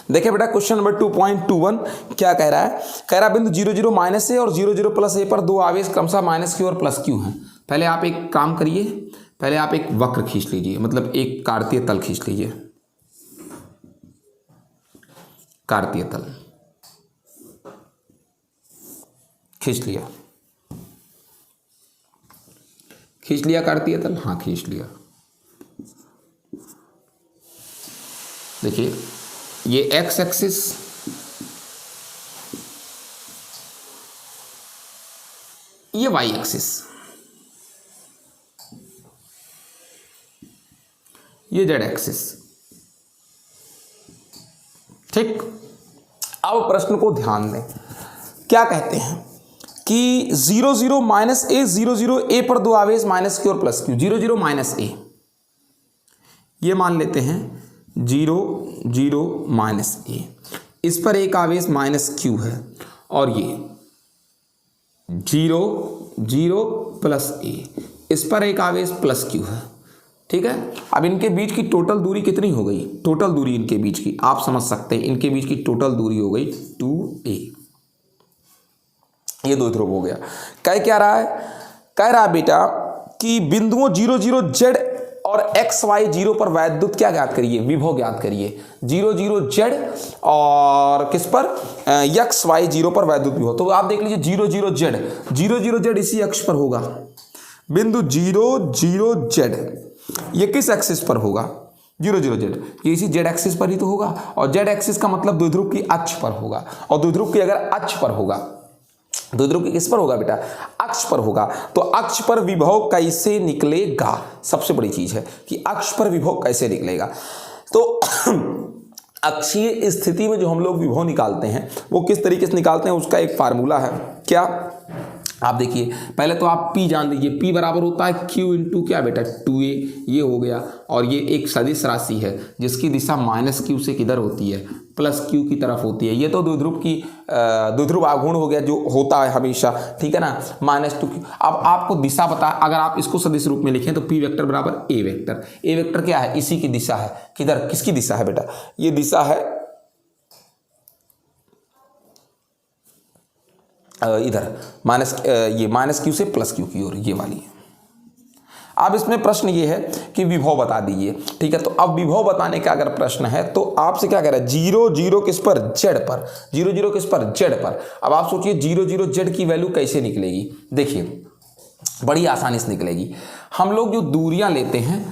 देखिए बेटा question number 2.21 क्या कह रहा है, कह रहा है बिंदु 0 0 माइनस ए और 0 0 प्लस ए पर दो आवेश क्रमशः माइनस क्यू और प्लस क्यू हैं। पहले आप एक काम करिए, पहले आप एक वक्र खींच लीजिए, मतलब एक कार्तीय तल खींच लीजिए, कार्तीय तल खींच लिया, खींच लिया कार्तीय तल, हाँ खींच लिया। देखिए ये एक्स एक्सिस, ये वाई एक्सिस, ये जेड एक्सिस। ठीक, अब प्रश्न को ध्यान दें, क्या कहते हैं कि 0 0 माइनस ए 0 0 ए पर दो आवेश माइनस क्यू और प्लस क्यू। 0 0 माइनस ए, ये मान लेते हैं 0 0 माइनस ए, इस पर एक आवेश माइनस क्यू है और ये 0 0 प्लस ए, इस पर एक आवेश प्लस क्यू है। ठीक है, अब इनके बीच की टोटल दूरी कितनी हो गई, टोटल दूरी इनके बीच की आप समझ सकते हैं, इनके बीच की टोटल दूरी हो गई 2a। ये दो ध्रुव हो गया। कह क्या रहा है, कह रहा है बेटा कि बिंदुओं 0 0 जेड और एक्स वाई 0 पर वैद्युत क्या ज्ञात करिए, विभव ज्ञात करिए। 0 0 जेड और किस पर, एक्स वाई 0 पर वैद्युत विभव। तो आप देख लीजिए 0 0 जेड, 0 0 जेड इसी अक्ष पर होगा, बिंदु 0 0 जेड ये किस एक्सिस पर होगा, 0 0 जेड, ये इसी जेड एक्सिस पर ही तो होगा। और जेड एक्सिस का मतलब द्विध्रुव की अक्ष पर होगा, और द्विध्रुव की अगर अक्ष पर होगा, द्विध्रुव की किस पर होगा बेटा, अक्ष पर होगा। तो अक्ष पर विभव कैसे निकलेगा, सबसे बड़ी चीज है कि अक्ष पर विभव कैसे निकलेगा। तो अक्षीय स्थिति में जो हम लोग विभव निकालते हैं वो किस तरीके से निकालते हैं, उसका एक फार्मूला है। क्या, आप देखिए पहले तो आप P जान लीजिए, P बराबर होता है Q इंटू क्या बेटा 2a, ये हो गया। और ये एक सदिश राशि है जिसकी दिशा माइनस क्यू से किधर होती है, प्लस क्यू की तरफ होती है। ये तो द्विध्रुव की द्विध्रुव आघूर्ण हो गया जो होता है हमेशा, ठीक है ना, -2 क्यू। अब आपको दिशा पता है, अगर आप इसको सदिश रूप में लिखें तो P वेक्टर बराबर A वेक्टर। A वेक्टर क्या है, इसी की दिशा है, किधर, किसकी दिशा है बेटा, ये दिशा है इधर ये माइनस क्यू से प्लस क्यू की ओर, ये वाली है। अब इसमें प्रश्न ये है कि विभव बता दीजिए, ठीक है। तो अब विभव बताने का अगर प्रश्न है तो आपसे क्या कह रहा है, 0 0 किस पर, जेड पर, 0 0 किस पर, जेड पर। अब आप सोचिए 0 0 जेड की वैल्यू कैसे निकलेगी, देखिए बड़ी आसानी से निकलेगी। हम लोग जो दूरियां लेते हैं,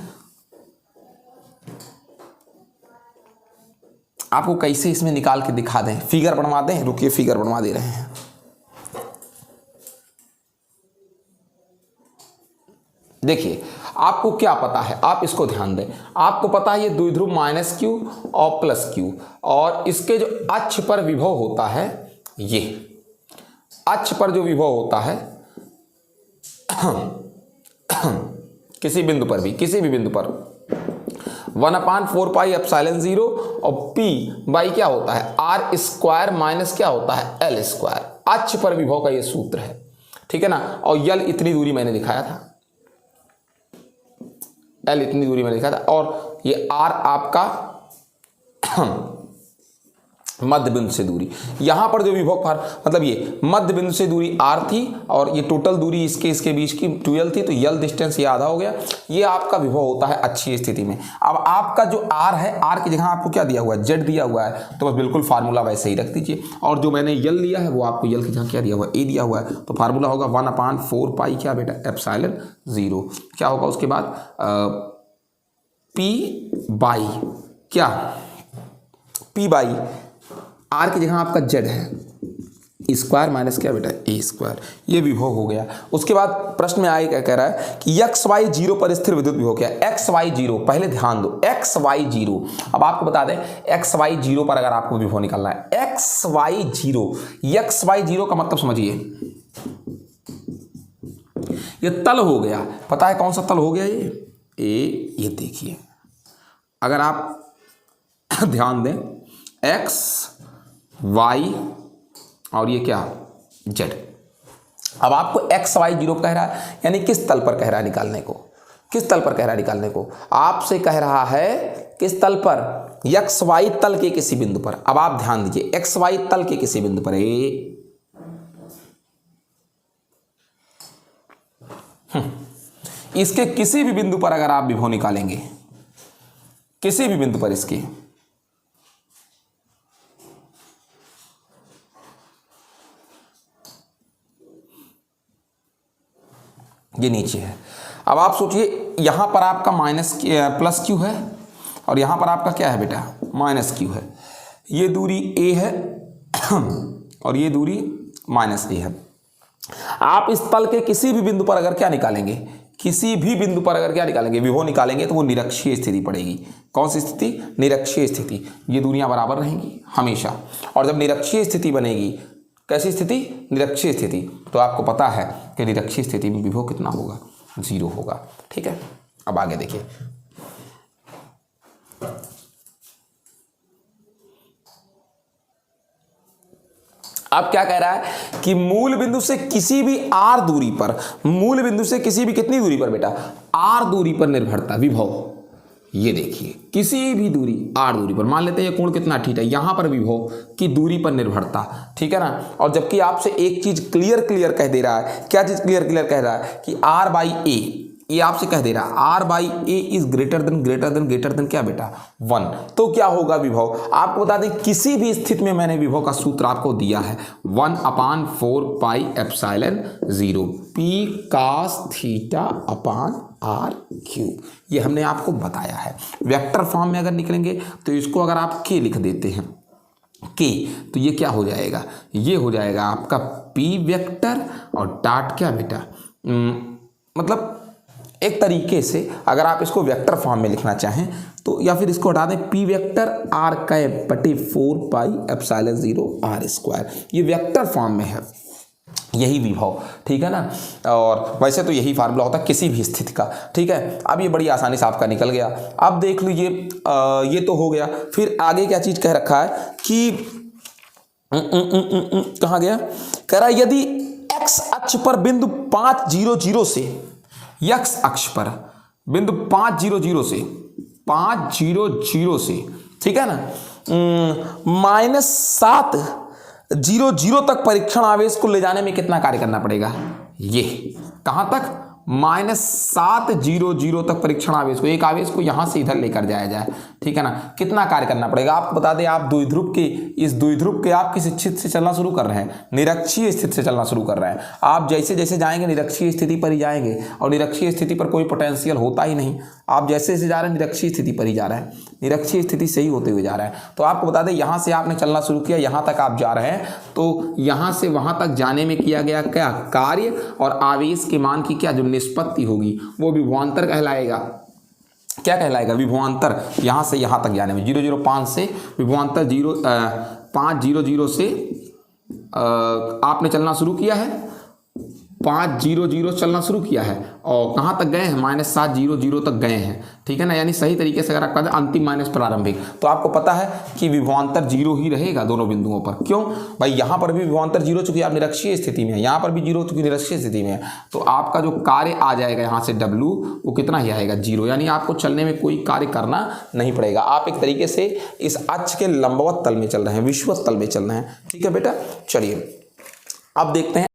आपको कैसे इसमें निकाल के दिखा दें, फिगर बनवा दें, रुकिए फिगर बनवा दे रहे हैं। देखिए आपको क्या पता है, आप इसको ध्यान दें, आपको पता है ये द्विध्रुव माइनस क्यू और प्लस क्यू, और इसके जो अक्ष पर विभव होता है, ये अक्ष पर जो विभव होता है किसी बिंदु पर भी, किसी भी बिंदु पर 1/4 पाई एप्सिलॉन 0 और P बाई क्या होता है, R स्क्वायर माइनस क्या होता है, L स्क्वायर। अक्ष पर विभव का ये सूत्र है, ठीक है ना। और L इतनी दूरी मैंने दिखाया था, L इतनी दूरी मैंने लिखा था, और ये R आपका मध्य बिंदु से दूरी। यहां पर जो विभव मतलब ये मध्य बिंदु से दूरी R थी, और ये टोटल दूरी इसके बीच की 2L थी, तो L डिस्टेंस ये आधा हो गया। ये आपका विभव होता है अक्षीय स्थिति में। अब आपका जो R है, R की जगह आपको क्या दिया हुआ है, Z दिया हुआ है, तो बस बिल्कुल फार्मूला वैसे ही रख दीजिए। और जो मैंने L लिया है वो आपको L की जगह क्या दिया हुआ है, A दिया हुआ है, तो फार्मूला होगा 1/4 पाई क्या बेटा, एप्सिलॉन 0। क्या होगा उसके बाद, P बाई क्या, P बाई R की जगह आपका Z है, स्क्वायर माइनस क्या बेटा, A स्क्वायर। ये विभव हो गया। उसके बाद प्रश्न में आगे क्या कह रहा है कि एक्स वाई 0 पर स्थिर विद्युत विभव क्या है, एक्स वाई 0, पहले ध्यान दो एक्स वाई 0। अब आपको बता दें एक्स वाई 0 पर अगर आपको विभव निकालना है, एक्स वाई 0, एक्स वाई 0 का मतलब समझिए ये तल हो गया। पता है कौन सा तल हो गया, ये देखिए, अगर आप ध्यान दें एक्स वाई और ये क्या, जेड। अब आपको एक्स वाई 0 कह रहा है, यानी किस तल पर कह रहा है निकालने को, किस तल पर कह रहा है निकालने को, आपसे कह रहा है किस तल पर, एक्स वाई तल के किसी बिंदु पर। अब आप ध्यान दीजिए, एक्स वाई तल के किसी बिंदु पर इसके किसी भी बिंदु पर अगर आप विभव निकालेंगे, किसी भी बिंदु पर इसके, ये नीचे है। अब आप सोचिए यहां पर आपका माइनस प्लस क्यू है और यहां पर आपका क्या है बेटा, माइनस क्यू है। ये दूरी ए है और ये दूरी माइनस ए है। आप इस तल के किसी भी बिंदु पर अगर क्या निकालेंगे, किसी भी बिंदु पर अगर क्या निकालेंगे, विभव निकालेंगे, तो वो निरक्षीय स्थिति पड़ेगी। कौन सी स्थिति, निरक्षीय स्थिति। ये दूरियां बराबर रहेंगी हमेशा। और जब निरक्षीय स्थिति बनेगी, कैसी स्थिति, निरक्षीय स्थिति, तो आपको पता है कि निरक्षीय स्थिति में विभव कितना होगा, 0 होगा। ठीक है, अब आगे देखिए। अब क्या कह रहा है कि मूल बिंदु से किसी भी r दूरी पर, मूल बिंदु से किसी भी कितनी दूरी पर बेटा, r दूरी पर निर्भरता विभव। ये देखिए किसी भी दूरी r दूरी पर, मान लेते हैं ये कोण कितना थीटा, यहां पर विभव की दूरी पर निर्भरता, ठीक है ना। और जबकि आपसे एक चीज क्लियर कह दे रहा है, क्या चीज क्लियर कह रहा है कि r बाई ए, ये आपसे कह दे रहा है r by A is greater than क्या बेटा, 1। तो क्या होगा विभव, आपको बता दें किसी भी स्थिति में मैंने विभव का सूत्र आपको दिया है 1/4 pi epsilon 0 p cos theta upon r cube. ये हमने आपको बताया है। वेक्टर फॉर्म में अगर निकलेंगे तो इसको अगर आप k लिख देते हैं, k, तो ये क्या हो जाएगा, ये हो जाएगा आपका p वेक्टर और डॉट क्या बेटा, मतलब एक तरीके से अगर आप इसको वेक्टर फॉर्म में लिखना चाहें तो, या फिर इसको हटा दें, p वेक्टर r कैप बटे 4 पाई एप्सिलॉन 0 r स्क्वायर। ये वेक्टर फॉर्म में है, यही विभव, ठीक है ना। और वैसे तो यही फार्मूला होता है किसी भी स्थिति का, ठीक है। अब ये बड़ी आसानी से आपका निकल गया। अब देख लीजिए ये तो हो गया। फिर आगे क्या चीज कह रखा है कि कहाँ गया, कह रहा है यदि x अक्ष पर बिंदु 500 से, x अक्ष पर बिंदु 500 से, ठीक है ना, -700 तक परीक्षण आवेश को ले जाने में कितना कार्य करना पड़ेगा, ये कहां तक, -700 तक परीक्षण आवेश को, एक आवेश को यहां से इधर लेकर जाया जाए, ठीक है ना, कितना कार्य करना पड़ेगा। आपको बता दें आप द्विध्रुव के, इस द्विध्रुव के आप किस स्थिति से चलना शुरू कर रहे हैं, निरक्षीय स्थिति से चलना शुरू कर रहे हैं। आप जैसे जैसे जाएंगे निरक्षीय स्थिति पर ही जाएंगे, और निरक्षीय स्थिति पर कोई पोटेंशियल होता ही नहीं। आप जैसे जैसे जा रहे हैं निरक्षीय स्थिति पर ही जा रहे हैं, निरक्षीय स्थिति से ही होते हुए जा रहे हैं। तो आपको बता दें यहाँ से आपने चलना शुरू किया, यहाँ तक आप जा रहे हैं, तो यहाँ से वहाँ तक जाने में किया गया क्या कार्य, और आवेश के मान की क्या जो निष्पत्ति होगी वो विभवांतर कहलाएगा। क्या कहलाएगा, विभवांतर। यहाँ से यहाँ तक जाने में 005 से विभवांतर 500 से आपने चलना शुरू किया है, 500 चलना शुरू किया है, और कहाँ तक गए हैं, -700 तक गए हैं, ठीक है ना। यानी सही तरीके से अगर आप कहते हैं अंतिम माइनस प्रारंभिक, तो आपको पता है कि विभवांतर 0 ही रहेगा दोनों बिंदुओं पर। क्यों भाई, यहाँ पर भी विभवांतर 0 चूंकि आप निरक्षीय स्थिति में है, यहाँ पर भी 0 चूंकि निरक्षीय स्थिति में है, तो आपका जो कार्य आ जाएगा यहाँ से W, वो कितना ही आएगा, 0। यानी आपको चलने में कोई कार्य करना नहीं पड़ेगा। आप एक तरीके से इस अक्ष के लंबवत तल में चल रहे हैं, विषुवत तल में चल रहे हैं, ठीक है बेटा। चलिए अब देखते हैं